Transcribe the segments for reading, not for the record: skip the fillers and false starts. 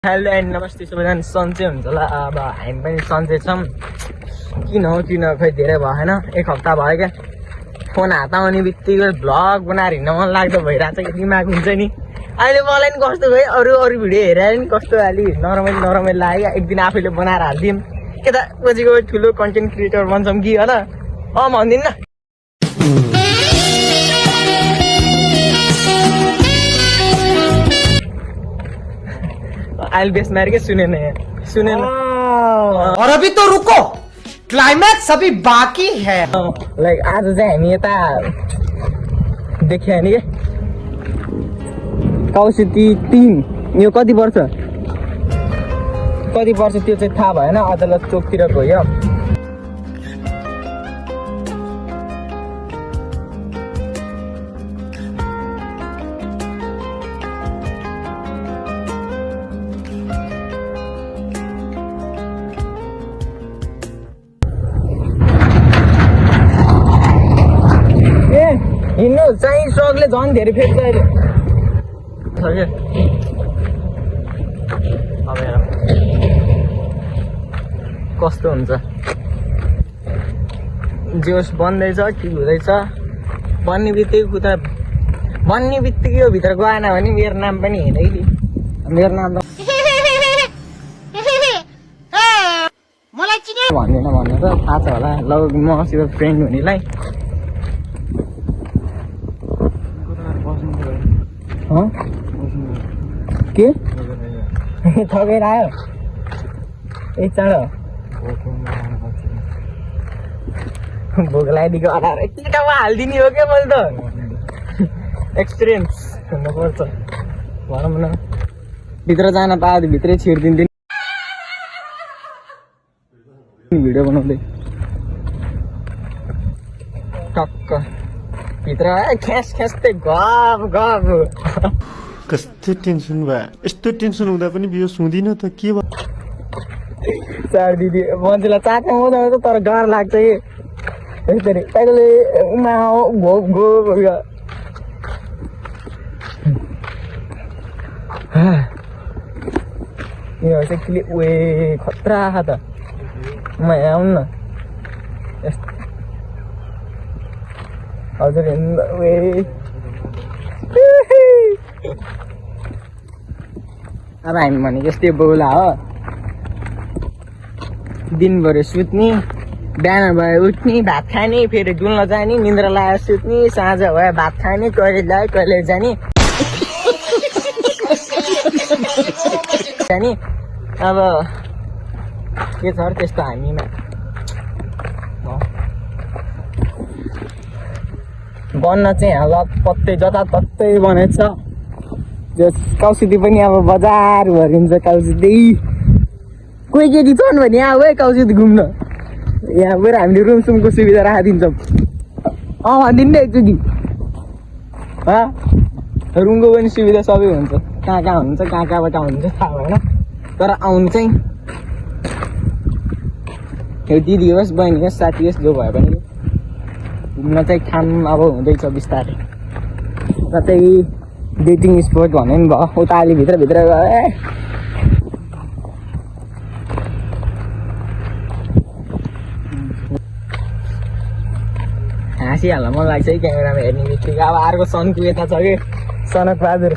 Hello and नमस्ते सबैजना सन्चै हुन्छ होला। अब हामी पनि सन्चै छौँ। किन खै धेरै भएन, एक हप्ता भयो क्या। फोन हात आउने बित्तिकै भ्लग बनाएर हिँड्न मन लाग्दो भइरहेको छ कि दिमाग हुन्छ नि। अहिले मलाई नि कस्तो भयो, अरू भिडियो हेरेर नि कस्तो अलि नरमाइलो लाग्यो। एक दिन आफैले बनाएर हालिदिउँ, यता पछिको ठुलो कन्टेन्ट क्रिएटर बन्छौँ कि होला। भन्दिनँ न। आइल बेस मार के सुनेन और अभी तो रुको, क्लाइमैक्स अभी बाकी है। लाइक आज चाहिँ हामी यता देख्यो नि के कौशिती 3 यो कति वर्ष त्यो चाहिँ थाहा भएन। अदालत चोकतिर गयो। हिँड्नु चाहिँ ट्रकले झन् धेरै फेर्छ अहिले। अब हेर कस्तो हुन्छ। जोस बन्दैछ कि हुँदैछ भन्ने बित्तिकै यो भित्र गएन भने मेरो नाम पनि हिँड्दै। मेरो नाम त भन्दैन भन्नु त थाहा छ होला। ल मसित फ्रेन्ड हुनेलाई के थगेर आयो एक चाँडो भोक लगाइदिएको अठार एकचोटिमा हालिदिने हो क्या। मैले त एक्सपिरियन्स हुनुपर्छ भनौँ न। भित्र जान पायो भित्रै छिरिदिन्थ्यो भिडियो बनाउँदै टक्क भित्र ख्यास्दै गफ कस्तो टेन्सन भयो। यस्तो टेन्सन हुँदा पनि बियो सुँदिन त के भयो। चार दिदी मान्छेलाई चाट्नु आउँछ तर डर लाग्छ कि यसरी कहिले घो यो चाहिँ क्लिप उयो खतरा त म आउनु न। हजुर अब हामी भनेको यस्तै बोला हो। दिनभरि सुत्ने, बिहान भयो उठ्ने, भात खाने, फेरि डुल्न जाने, निन्द्रा लगाएर सुत्ने, साँझ भयो भात खाने, टोइलेट लाग्यो टोइलेट जाने। अब के छ त्यस्तो हामीमा बन्न चाहिँ लतपत्तै जताततै बनेको छ। कौशिती पनि अब बजार भरिन्छ। कौशिती कोही केटी छन् भने यहाँ है कौशिती घुम्न। यहाँ गएर हामीले रुमसुमको सुविधा राखिदिन्छौँ। भनिदिनु नि एकचोटि रुमको पनि सुविधा सबै हुन्छ। कहाँ हुन्छ कहाँबाट हुन्छ थाहा भएन, तर आउनु चाहिँ यो दिदी होस् बहिनी होस् साथी होस् जो भयो भने घुम्न चाहिँ काम अब हुँदैछ बिस्तारै। र त्यही डेटिङ स्पोट भन्ने नि भयो। उता अलि भित्र गयो हाँसिहाल्न मन लाग्छ है क्यामेरामा हेर्ने बित्तिकै। अब अर्को सनको यता छ कि सनक बहादुर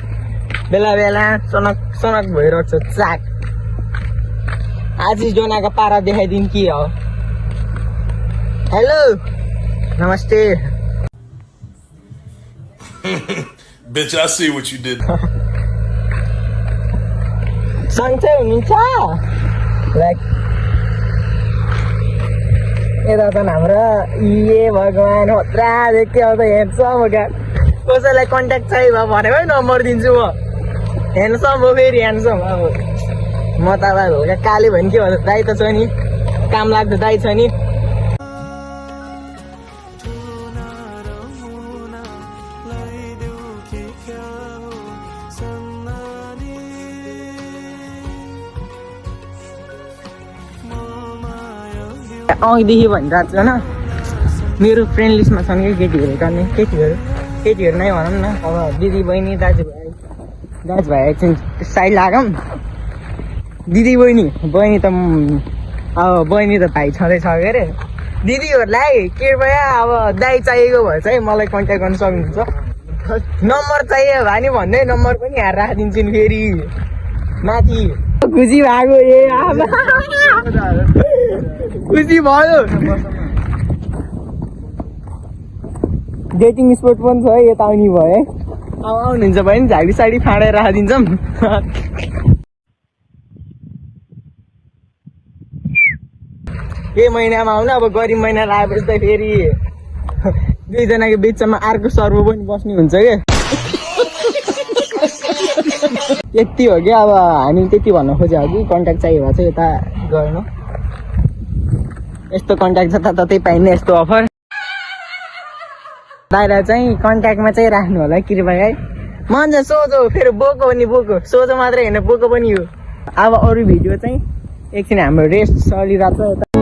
बेला सनक भइरहेको छ चाक। आशिष डोनाको पारा देखाइदिनु के हो। हेलो नमस्ते। Bitch, I see what you did. सन्चै हुनुहुन्छ लाइक यता त हाम्रो ए भगवान् खतरा देख्यो त हेर्छौँ क्या। कसैलाई कन्ट्याक्ट चाहियो भनेमै नम्बर दिन्छु म। हेर्छौँ म फेरि हेर्छौँ। अब म त अब हल्का काले भने के भन्छ दाइ त छ नि, काम लाग्दो दाइ छ नि। अघिदेखि भनिरहेको छु होइन मेरो फ्रेन्ड लिस्टमा छन् कि केटीहरू गर्ने केटीहरू नै भनौँ न। अब दिदी बहिनी दाजुभाइ एकछिन साइड लागौँ। दिदी बहिनी त अब बहिनी त भाइ छँदैछ के अरे दिदीहरूलाई कृपया अब दाइ चाहिएको भए चाहिँ मलाई कन्ट्याक्ट गर्न सक्नुहुन्छ नम्बर चाहियो भने भन्दै नम्बर पनि यहाँ राखिदिन्छु नि फेरि माथि खुसी भएको ए आमा खुसी भयो डेटिङ स्पोट पनि छ है यता आउने भयो है अब आउनुहुन्छ भने झाडी साडी फाँडेर राखिदिन्छौँ के महिनामा आउनु अब गरिब महिना लागेपछि त फेरि दुईजनाको बिचमा अर्को सर्व पनि बस्ने हुन्छ क्या यति हो क्या अब हामी त्यति भन्न खोजेको कि कन्ट्याक्ट चाहियो भए चाहिँ यता गर्नु यस्तो कन्ट्याक्ट छ त्यही पाइने यस्तो अफर बाहिर चाहिँ कन्ट्याक्टमा चाहिँ राख्नु होला कृपया है मन चाहिँ सोझो फेरि बोको पनि बोको सोझो मात्रै होइन बोको पनि हो अब अरू भिडियो चाहिँ एकछिन हाम्रो रेस्ट चलिरहेको छ यता